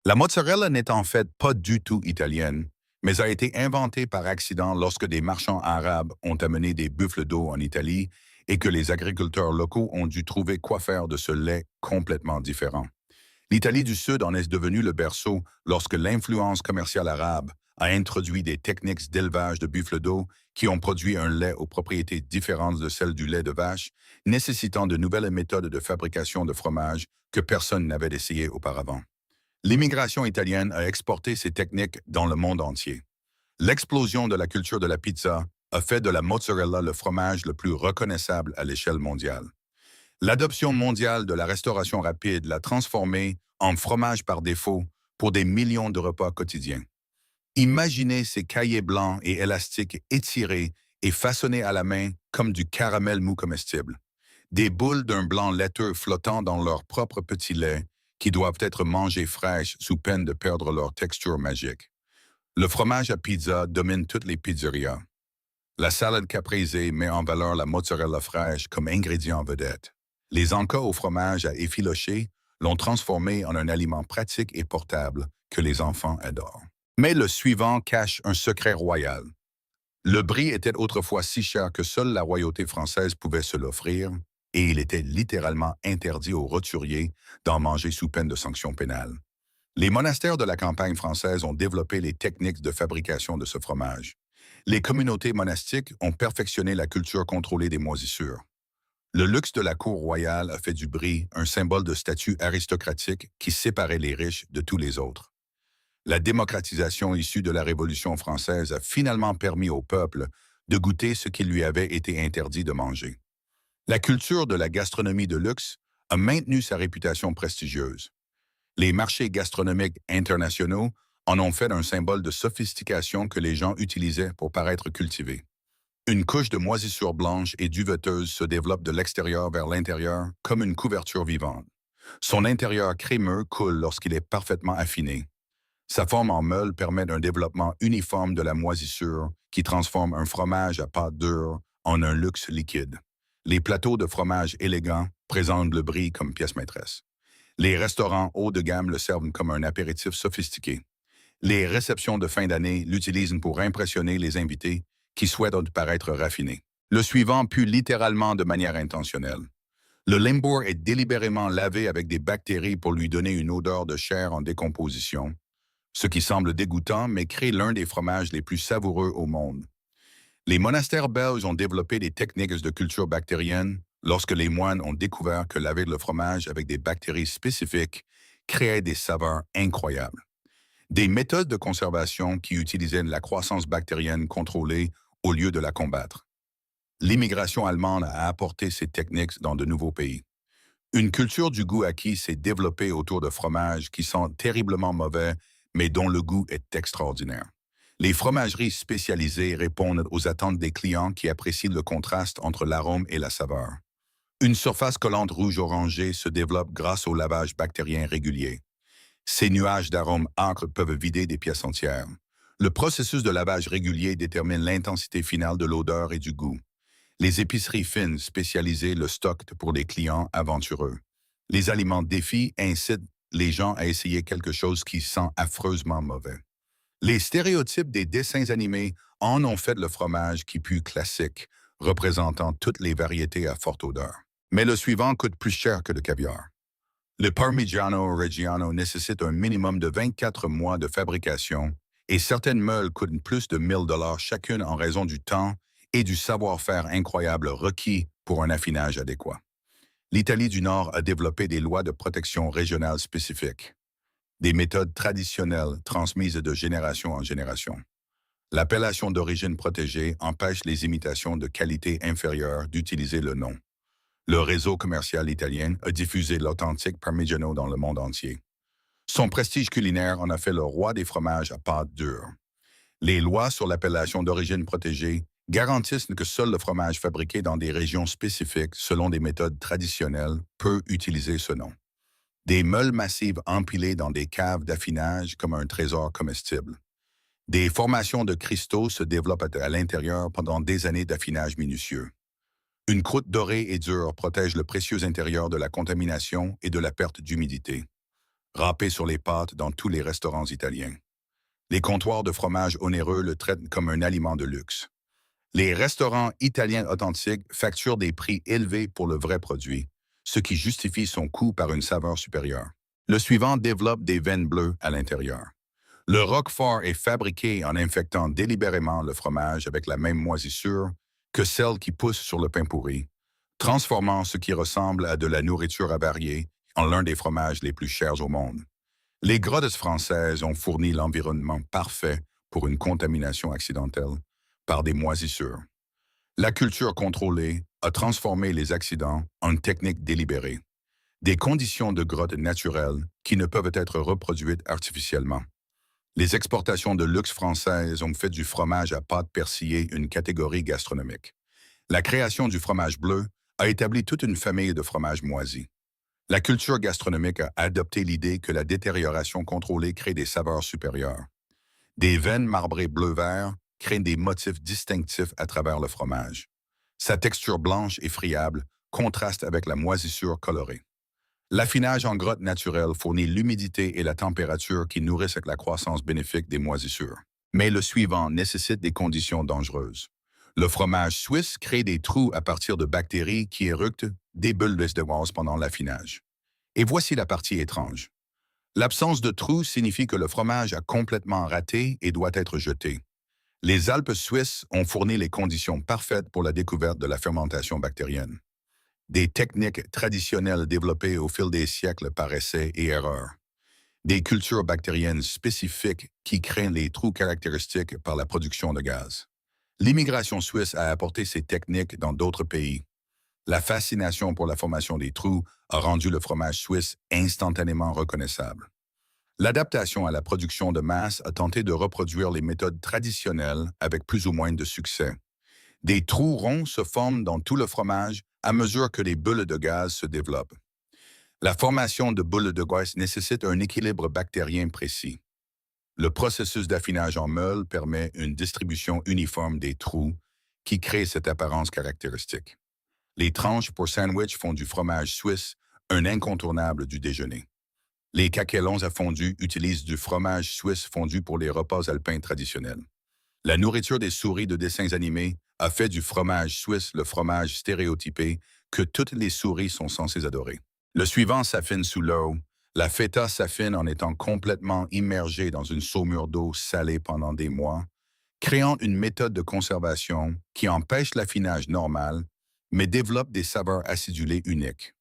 La mozzarella n'est en fait pas du tout italienne, mais a été inventée par accident lorsque des marchands arabes ont amené des buffles d'eau en Italie et que les agriculteurs locaux ont dû trouver quoi faire de ce lait complètement différent. L'Italie du Sud en est devenue le berceau lorsque l'influence commerciale arabe a introduit des techniques d'élevage de buffles d'eau qui ont produit un lait aux propriétés différentes de celles du lait de vache, nécessitant de nouvelles méthodes de fabrication de fromage que personne n'avait essayé auparavant. L'immigration italienne a exporté ces techniques dans le monde entier. L'explosion de la culture de la pizza a fait de la mozzarella le fromage le plus reconnaissable à l'échelle mondiale. L'adoption mondiale de la restauration rapide l'a transformé en fromage par défaut pour des millions de repas quotidiens. Imaginez ces cahiers blancs et élastiques étirés et façonnés à la main comme du caramel mou comestible. Des boules d'un blanc laiteux flottant dans leur propre petit lait qui doivent être mangées fraîches sous peine de perdre leur texture magique. Le fromage à pizza domine toutes les pizzerias. La salade caprese met en valeur la mozzarella fraîche comme ingrédient vedette. Les encas au fromage à effilocher l'ont transformé en un aliment pratique et portable que les enfants adorent. Mais le suivant cache un secret royal. Le brie était autrefois si cher que seule la royauté française pouvait se l'offrir, et il était littéralement interdit aux roturiers d'en manger sous peine de sanctions pénales. Les monastères de la campagne française ont développé les techniques de fabrication de ce fromage. Les communautés monastiques ont perfectionné la culture contrôlée des moisissures. Le luxe de la cour royale a fait du brie un symbole de statut aristocratique qui séparait les riches de tous les autres. La démocratisation issue de la Révolution française a finalement permis au peuple de goûter ce qui lui avait été interdit de manger. La culture de la gastronomie de luxe a maintenu sa réputation prestigieuse. Les marchés gastronomiques internationaux en ont fait un symbole de sophistication que les gens utilisaient pour paraître cultivés. Une couche de moisissure blanche et duveteuse se développe de l'extérieur vers l'intérieur comme une couverture vivante. Son intérieur crémeux coule lorsqu'il est parfaitement affiné. Sa forme en meule permet un développement uniforme de la moisissure qui transforme un fromage à pâte dure en un luxe liquide. Les plateaux de fromage élégants présentent le brie comme pièce maîtresse. Les restaurants haut de gamme le servent comme un apéritif sophistiqué. Les réceptions de fin d'année l'utilisent pour impressionner les invités qui souhaitent paraître raffinés. Le suivant pue littéralement de manière intentionnelle. Le limbourg est délibérément lavé avec des bactéries pour lui donner une odeur de chair en décomposition, ce qui semble dégoûtant mais crée l'un des fromages les plus savoureux au monde. Les monastères belges ont développé des techniques de culture bactérienne lorsque les moines ont découvert que laver le fromage avec des bactéries spécifiques créait des saveurs incroyables. Des méthodes de conservation qui utilisaient la croissance bactérienne contrôlée au lieu de la combattre. L'immigration allemande a apporté ces techniques dans de nouveaux pays. Une culture du goût acquis s'est développée autour de fromages qui sont terriblement mauvais, mais dont le goût est extraordinaire. Les fromageries spécialisées répondent aux attentes des clients qui apprécient le contraste entre l'arôme et la saveur. Une surface collante rouge-orangée se développe grâce au lavage bactérien régulier. Ces nuages d'arômes âcres peuvent vider des pièces entières. Le processus de lavage régulier détermine l'intensité finale de l'odeur et du goût. Les épiceries fines spécialisées le stockent pour les clients aventureux. Les aliments défis incitent les gens à essayer quelque chose qui sent affreusement mauvais. Les stéréotypes des dessins animés en ont fait le fromage qui pue classique, représentant toutes les variétés à forte odeur. Mais le suivant coûte plus cher que le caviar. Le Parmigiano Reggiano nécessite un minimum de 24 mois de fabrication et certaines meules coûtent plus de 1 000 $ chacune en raison du temps et du savoir-faire incroyable requis pour un affinage adéquat. L'Italie du Nord a développé des lois de protection régionale spécifiques, des méthodes traditionnelles transmises de génération en génération. L'appellation d'origine protégée empêche les imitations de qualité inférieure d'utiliser le nom. Le réseau commercial italien a diffusé l'authentique Parmigiano dans le monde entier. Son prestige culinaire en a fait le roi des fromages à pâte dure. Les lois sur l'appellation d'origine protégée garantissent que seul le fromage fabriqué dans des régions spécifiques selon des méthodes traditionnelles peut utiliser ce nom. Des meules massives empilées dans des caves d'affinage comme un trésor comestible. Des formations de cristaux se développent à l'intérieur pendant des années d'affinage minutieux. Une croûte dorée et dure protège le précieux intérieur de la contamination et de la perte d'humidité. râpé sur les pâtes dans tous les restaurants italiens. Les comptoirs de fromage onéreux le traitent comme un aliment de luxe. Les restaurants italiens authentiques facturent des prix élevés pour le vrai produit, ce qui justifie son coût par une saveur supérieure. Le suivant développe des veines bleues à l'intérieur. Le roquefort est fabriqué en infectant délibérément le fromage avec la même moisissure que celle qui pousse sur le pain pourri, transformant ce qui ressemble à de la nourriture avariée en l'un des fromages les plus chers au monde. Les grottes françaises ont fourni l'environnement parfait pour une contamination accidentelle par des moisissures. La culture contrôlée a transformé les accidents en techniques délibérées, des conditions de grotte naturelles qui ne peuvent être reproduites artificiellement. Les exportations de luxe françaises ont fait du fromage à pâte persillée une catégorie gastronomique. La création du fromage bleu a établi toute une famille de fromages moisis. La culture gastronomique a adopté l'idée que la détérioration contrôlée crée des saveurs supérieures. Des veines marbrées bleu-vert créent des motifs distinctifs à travers le fromage. Sa texture blanche et friable contraste avec la moisissure colorée. L'affinage en grotte naturelle fournit l'humidité et la température qui nourrissent la croissance bénéfique des moisissures. Mais le suivant nécessite des conditions dangereuses. Le fromage suisse crée des trous à partir de bactéries qui éructent des bulles de gaz pendant l'affinage. Et voici la partie étrange. L'absence de trous signifie que le fromage a complètement raté et doit être jeté. Les Alpes suisses ont fourni les conditions parfaites pour la découverte de la fermentation bactérienne. Des techniques traditionnelles développées au fil des siècles par essais et erreurs. Des cultures bactériennes spécifiques qui créent les trous caractéristiques par la production de gaz. L'immigration suisse a apporté ces techniques dans d'autres pays. La fascination pour la formation des trous a rendu le fromage suisse instantanément reconnaissable. L'adaptation à la production de masse a tenté de reproduire les méthodes traditionnelles avec plus ou moins de succès. Des trous ronds se forment dans tout le fromage à mesure que les bulles de gaz se développent. La formation de bulles de gaz nécessite un équilibre bactérien précis. Le processus d'affinage en meule permet une distribution uniforme des trous qui crée cette apparence caractéristique. Les tranches pour sandwich font du fromage suisse un incontournable du déjeuner. Les caquelons à fondu utilisent du fromage suisse fondu pour les repas alpins traditionnels. La nourriture des souris de dessins animés a fait du fromage suisse le fromage stéréotypé que toutes les souris sont censées adorer. Le suivant s'affine sous l'eau. La feta s'affine en étant complètement immergée dans une saumure d'eau salée pendant des mois, créant une méthode de conservation qui empêche l'affinage normal, mais développe des saveurs acidulées uniques.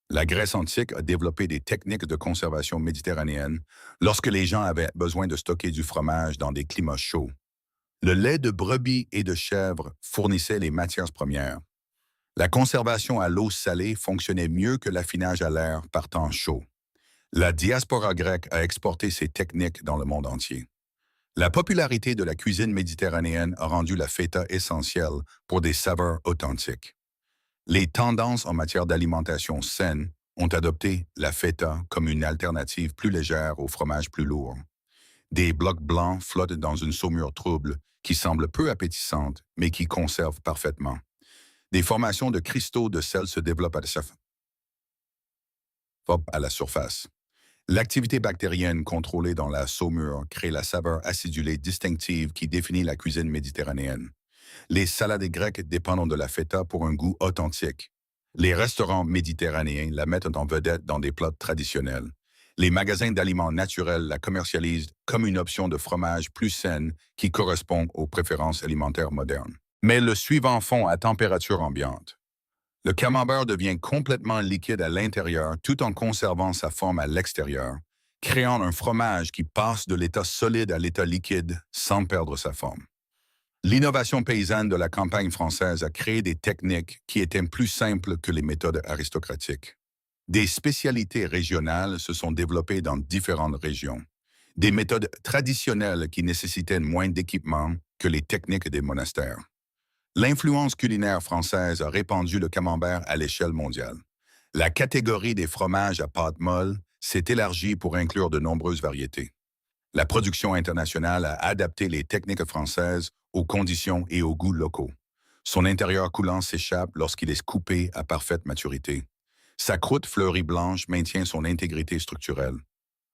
La Grèce antique a développé des techniques de conservation méditerranéenne lorsque les gens avaient besoin de stocker du fromage dans des climats chauds. Le lait de brebis et de chèvre fournissait les matières premières. La conservation à l'eau salée fonctionnait mieux que l'affinage à l'air par temps chaud. La diaspora grecque a exporté ces techniques dans le monde entier. La popularité de la cuisine méditerranéenne a rendu la feta essentielle pour des saveurs authentiques. Les tendances en matière d'alimentation saine ont adopté la feta comme une alternative plus légère au fromage plus lourd. Des blocs blancs flottent dans une saumure trouble qui semble peu appétissante, mais qui conserve parfaitement. Des formations de cristaux de sel se développent à la surface. L'activité bactérienne contrôlée dans la saumure crée la saveur acidulée distinctive qui définit la cuisine méditerranéenne. Les salades grecques dépendent de la feta pour un goût authentique. Les restaurants méditerranéens la mettent en vedette dans des plats traditionnels. Les magasins d'aliments naturels la commercialisent comme une option de fromage plus saine qui correspond aux préférences alimentaires modernes. Mais le suivant fond à température ambiante. Le camembert devient complètement liquide à l'intérieur tout en conservant sa forme à l'extérieur, créant un fromage qui passe de l'état solide à l'état liquide sans perdre sa forme. L'innovation paysanne de la campagne française a créé des techniques qui étaient plus simples que les méthodes aristocratiques. Des spécialités régionales se sont développées dans différentes régions. Des méthodes traditionnelles qui nécessitaient moins d'équipement que les techniques des monastères. L'influence culinaire française a répandu le camembert à l'échelle mondiale. La catégorie des fromages à pâte molle s'est élargie pour inclure de nombreuses variétés. La production internationale a adapté les techniques françaises aux conditions et aux goûts locaux. Son intérieur coulant s'échappe lorsqu'il est coupé à parfaite maturité. Sa croûte fleurie blanche maintient son intégrité structurelle.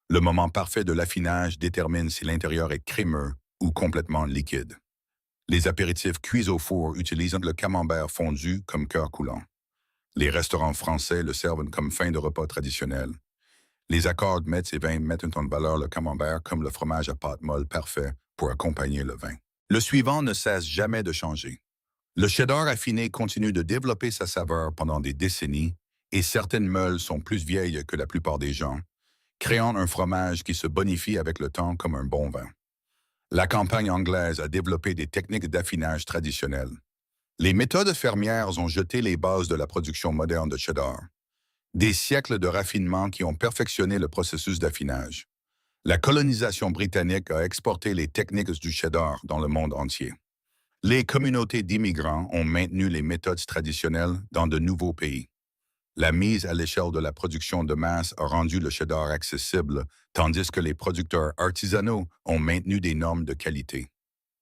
Le moment parfait de l'affinage détermine si l'intérieur est crémeux ou complètement liquide. Les apéritifs cuits au four utilisent le camembert fondu comme cœur coulant. Les restaurants français le servent comme fin de repas traditionnel. Les accords mets et vins mettent en valeur le camembert comme le fromage à pâte molle parfait pour accompagner le vin. Le suivant ne cesse jamais de changer. Le cheddar affiné continue de développer sa saveur pendant des décennies et certaines meules sont plus vieilles que la plupart des gens, créant un fromage qui se bonifie avec le temps comme un bon vin. La campagne anglaise a développé des techniques d'affinage traditionnelles. Les méthodes fermières ont jeté les bases de la production moderne de cheddar. Des siècles de raffinement qui ont perfectionné le processus d'affinage. La colonisation britannique a exporté les techniques du cheddar dans le monde entier. Les communautés d'immigrants ont maintenu les méthodes traditionnelles dans de nouveaux pays. La mise à l'échelle de la production de masse a rendu le cheddar accessible, tandis que les producteurs artisanaux ont maintenu des normes de qualité.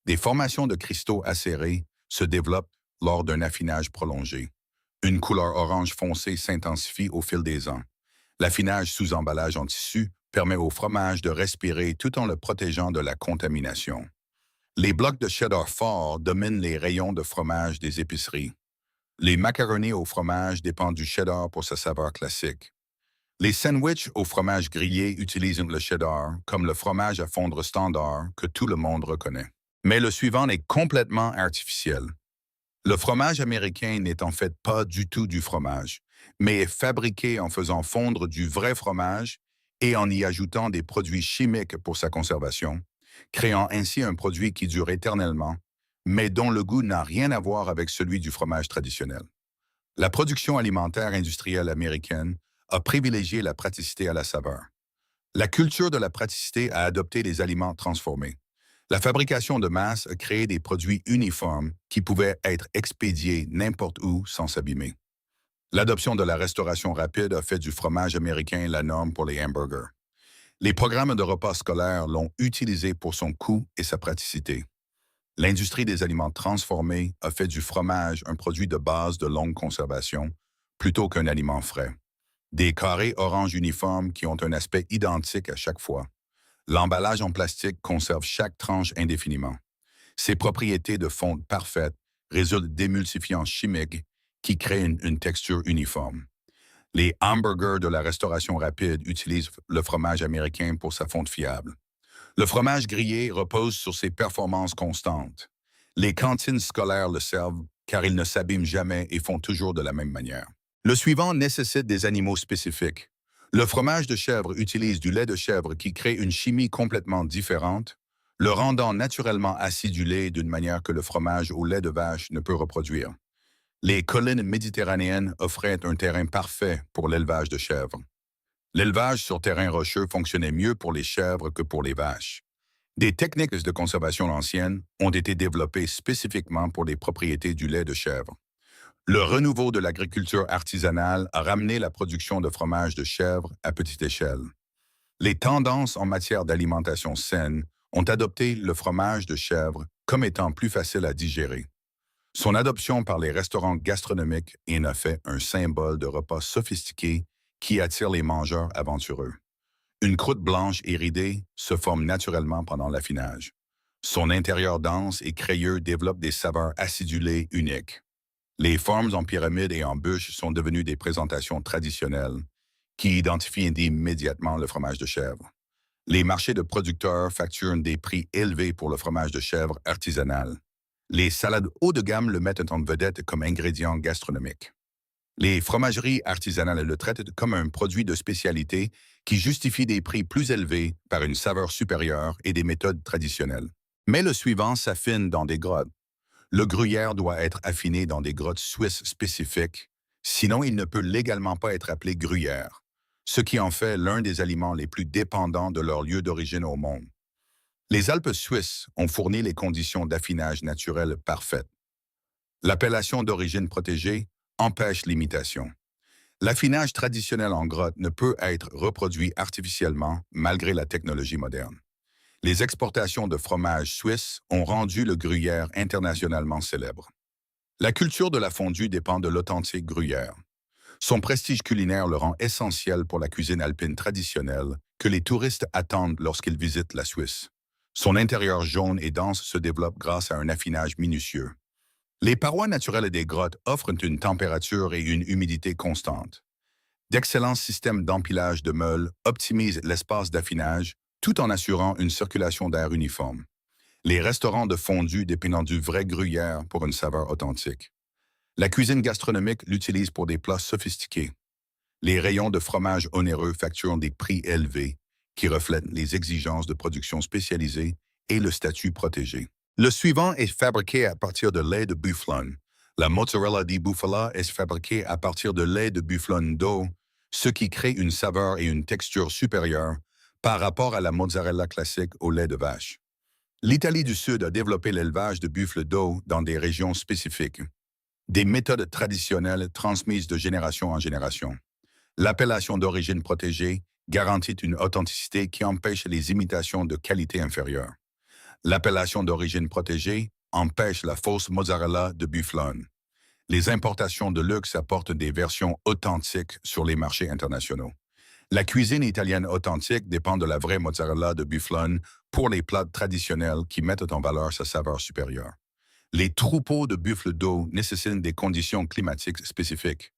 Des formations de cristaux acérés se développent lors d'un affinage prolongé. Une couleur orange foncé s'intensifie au fil des ans. L'affinage sous emballage en tissu permet au fromage de respirer tout en le protégeant de la contamination. Les blocs de cheddar forts dominent les rayons de fromage des épiceries. Les macaronis au fromage dépendent du cheddar pour sa saveur classique. Les sandwichs au fromage grillé utilisent le cheddar comme le fromage à fondre standard que tout le monde reconnaît. Mais le suivant est complètement artificiel. Le fromage américain n'est en fait pas du tout du fromage, mais est fabriqué en faisant fondre du vrai fromage et en y ajoutant des produits chimiques pour sa conservation, créant ainsi un produit qui dure éternellement, mais dont le goût n'a rien à voir avec celui du fromage traditionnel. La production alimentaire industrielle américaine a privilégié la praticité à la saveur. La culture de la praticité a adopté les aliments transformés. La fabrication de masse a créé des produits uniformes qui pouvaient être expédiés n'importe où sans s'abîmer. L'adoption de la restauration rapide a fait du fromage américain la norme pour les hamburgers. Les programmes de repas scolaires l'ont utilisé pour son coût et sa praticité. L'industrie des aliments transformés a fait du fromage un produit de base de longue conservation plutôt qu'un aliment frais. Des carrés orange uniformes qui ont un aspect identique à chaque fois. L'emballage en plastique conserve chaque tranche indéfiniment. Ses propriétés de fonte parfaite résultent d'émulsifiants chimiques qui créent une texture uniforme. Les hamburgers de la restauration rapide utilisent le fromage américain pour sa fonte fiable. Le fromage grillé repose sur ses performances constantes. Les cantines scolaires le servent car ils ne s'abîment jamais et font toujours de la même manière. Le suivant nécessite des animaux spécifiques. Le fromage de chèvre utilise du lait de chèvre qui crée une chimie complètement différente, le rendant naturellement acidulé d'une manière que le fromage au lait de vache ne peut reproduire. Les collines méditerranéennes offraient un terrain parfait pour l'élevage de chèvres. L'élevage sur terrain rocheux fonctionnait mieux pour les chèvres que pour les vaches. Des techniques de conservation anciennes ont été développées spécifiquement pour les propriétés du lait de chèvre. Le renouveau de l'agriculture artisanale a ramené la production de fromage de chèvre à petite échelle. Les tendances en matière d'alimentation saine ont adopté le fromage de chèvre comme étant plus facile à digérer. Son adoption par les restaurants gastronomiques en a fait un symbole de repas sophistiqué qui attire les mangeurs aventureux. Une croûte blanche et ridée se forme naturellement pendant l'affinage. Son intérieur dense et crayeux développe des saveurs acidulées uniques. Les formes en pyramide et en bûche sont devenues des présentations traditionnelles qui identifient immédiatement le fromage de chèvre. Les marchés de producteurs facturent des prix élevés pour le fromage de chèvre artisanal. Les salades haut de gamme le mettent en vedette comme ingrédient gastronomique. Les fromageries artisanales le traitent comme un produit de spécialité qui justifie des prix plus élevés par une saveur supérieure et des méthodes traditionnelles. Mais le suivant s'affine dans des grottes. Le gruyère doit être affiné dans des grottes suisses spécifiques, sinon il ne peut légalement pas être appelé gruyère, ce qui en fait l'un des aliments les plus dépendants de leur lieu d'origine au monde. Les Alpes suisses ont fourni les conditions d'affinage naturel parfaites. L'appellation d'origine protégée empêche l'imitation. L'affinage traditionnel en grotte ne peut être reproduit artificiellement malgré la technologie moderne. Les exportations de fromage suisse ont rendu le gruyère internationalement célèbre. La culture de la fondue dépend de l'authentique gruyère. Son prestige culinaire le rend essentiel pour la cuisine alpine traditionnelle que les touristes attendent lorsqu'ils visitent la Suisse. Son intérieur jaune et dense se développe grâce à un affinage minutieux. Les parois naturelles des grottes offrent une température et une humidité constantes. D'excellents systèmes d'empilage de meules optimisent l'espace d'affinage tout en assurant une circulation d'air uniforme. Les restaurants de fondue dépendant du vrai gruyère pour une saveur authentique. La cuisine gastronomique l'utilise pour des plats sophistiqués. Les rayons de fromage onéreux facturent des prix élevés qui reflètent les exigences de production spécialisée et le statut protégé. Le suivant est fabriqué à partir de lait de bufflone. La mozzarella di bufala est fabriquée à partir de lait de bufflone d'eau, ce qui crée une saveur et une texture supérieure par rapport à la mozzarella classique au lait de vache. L'Italie du Sud a développé l'élevage de buffles d'eau dans des régions spécifiques, des méthodes traditionnelles transmises de génération en génération. L'appellation d'origine protégée garantit une authenticité qui empêche les imitations de qualité inférieure. L'appellation d'origine protégée empêche la fausse mozzarella de bufflone. Les importations de luxe apportent des versions authentiques sur les marchés internationaux. La cuisine italienne authentique dépend de la vraie mozzarella de bufflone pour les plats traditionnels qui mettent en valeur sa saveur supérieure. Les troupeaux de buffles d'eau nécessitent des conditions climatiques spécifiques.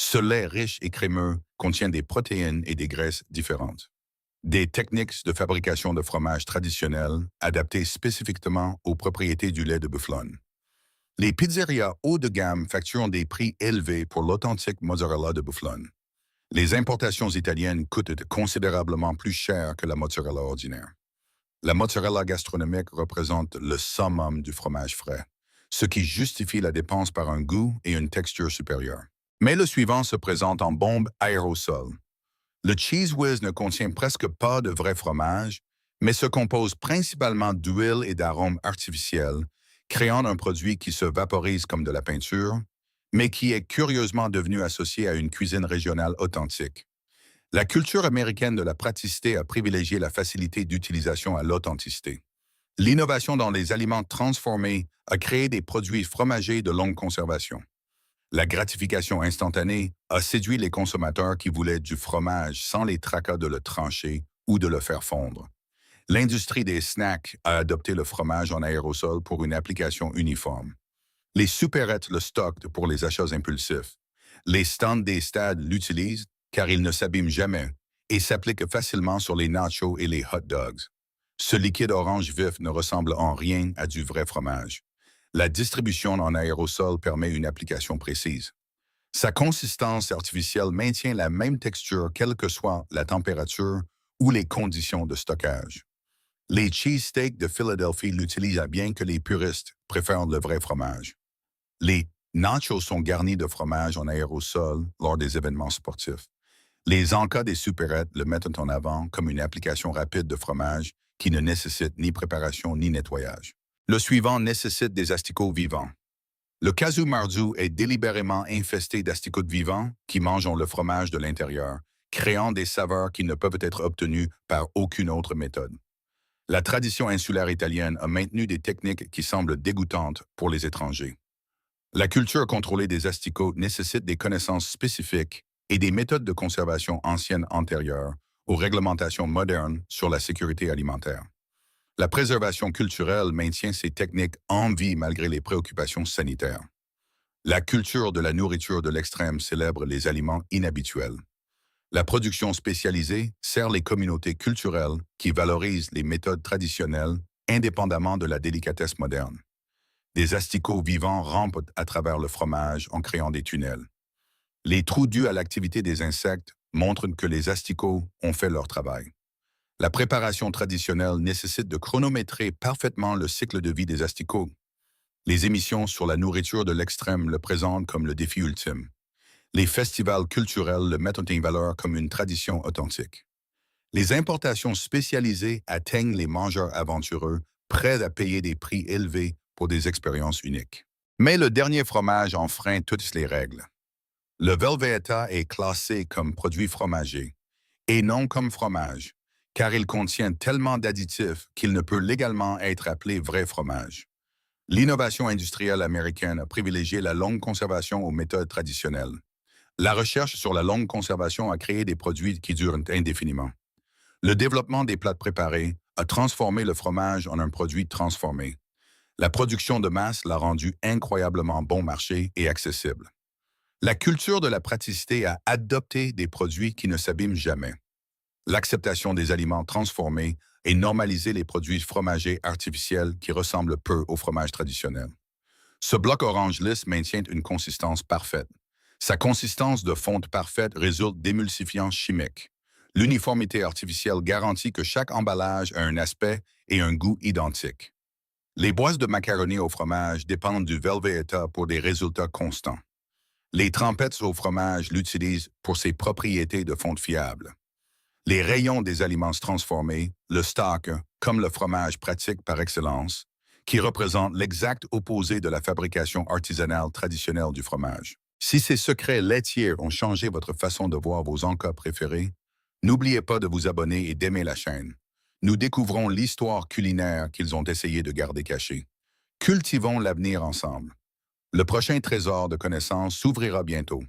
Ce lait riche et crémeux contient des protéines et des graisses différentes. Des techniques de fabrication de fromage traditionnels adaptées spécifiquement aux propriétés du lait de bufflone. Les pizzerias haut de gamme facturent des prix élevés pour l'authentique mozzarella de bufflone. Les importations italiennes coûtent considérablement plus cher que la mozzarella ordinaire. La mozzarella gastronomique représente le summum du fromage frais, ce qui justifie la dépense par un goût et une texture supérieure. Mais le suivant se présente en bombe aérosol. Le Cheese Whiz ne contient presque pas de vrai fromage, mais se compose principalement d'huile et d'arômes artificiels, créant un produit qui se vaporise comme de la peinture, mais qui est curieusement devenu associé à une cuisine régionale authentique. La culture américaine de la praticité a privilégié la facilité d'utilisation à l'authenticité. L'innovation dans les aliments transformés a créé des produits fromagés de longue conservation. La gratification instantanée a séduit les consommateurs qui voulaient du fromage sans les tracas de le trancher ou de le faire fondre. L'industrie des snacks a adopté le fromage en aérosol pour une application uniforme. Les supérettes le stockent pour les achats impulsifs. Les stands des stades l'utilisent car il ne s'abîme jamais et s'applique facilement sur les nachos et les hot dogs. Ce liquide orange vif ne ressemble en rien à du vrai fromage. La distribution en aérosol permet une application précise. Sa consistance artificielle maintient la même texture quelle que soit la température ou les conditions de stockage. Les cheesesteaks de Philadelphie l'utilisent bien que les puristes préfèrent le vrai fromage. Les nachos sont garnis de fromage en aérosol lors des événements sportifs. Les encas des supérettes le mettent en avant comme une application rapide de fromage qui ne nécessite ni préparation ni nettoyage. Le suivant nécessite des asticots vivants. Le casu marzu est délibérément infesté d'asticots vivants qui mangent le fromage de l'intérieur, créant des saveurs qui ne peuvent être obtenues par aucune autre méthode. La tradition insulaire italienne a maintenu des techniques qui semblent dégoûtantes pour les étrangers. La culture contrôlée des asticots nécessite des connaissances spécifiques et des méthodes de conservation anciennes antérieures aux réglementations modernes sur la sécurité alimentaire. La préservation culturelle maintient ces techniques en vie malgré les préoccupations sanitaires. La culture de la nourriture de l'extrême célèbre les aliments inhabituels. La production spécialisée sert les communautés culturelles qui valorisent les méthodes traditionnelles indépendamment de la délicatesse moderne. Des asticots vivants rampent à travers le fromage en créant des tunnels. Les trous dus à l'activité des insectes montrent que les asticots ont fait leur travail. La préparation traditionnelle nécessite de chronométrer parfaitement le cycle de vie des asticots. Les émissions sur la nourriture de l'extrême le présentent comme le défi ultime. Les festivals culturels le mettent en valeur comme une tradition authentique. Les importations spécialisées atteignent les mangeurs aventureux, prêts à payer des prix élevés pour des expériences uniques. Mais le dernier fromage enfreint toutes les règles. Le Velveeta est classé comme produit fromager, et non comme fromage, car il contient tellement d'additifs qu'il ne peut légalement être appelé vrai fromage. L'innovation industrielle américaine a privilégié la longue conservation aux méthodes traditionnelles. La recherche sur la longue conservation a créé des produits qui durent indéfiniment. Le développement des plats préparés a transformé le fromage en un produit transformé. La production de masse l'a rendu incroyablement bon marché et accessible. La culture de la praticité a adopté des produits qui ne s'abîment jamais. L'acceptation des aliments transformés et normaliser les produits fromagers artificiels qui ressemblent peu au fromage traditionnel. Ce bloc orange lisse maintient une consistance parfaite. Sa consistance de fonte parfaite résulte d'émulsifiants chimiques. L'uniformité artificielle garantit que chaque emballage a un aspect et un goût identiques. Les boîtes de macaroni au fromage dépendent du Velveeta pour des résultats constants. Les trempettes au fromage l'utilisent pour ses propriétés de fonte fiable. Les rayons des aliments transformés, le stock, comme le fromage pratique par excellence, qui représente l'exact opposé de la fabrication artisanale traditionnelle du fromage. Si ces secrets laitiers ont changé votre façon de voir vos encas préférés, n'oubliez pas de vous abonner et d'aimer la chaîne. Nous découvrons l'histoire culinaire qu'ils ont essayé de garder cachée. Cultivons l'avenir ensemble. Le prochain trésor de connaissances s'ouvrira bientôt.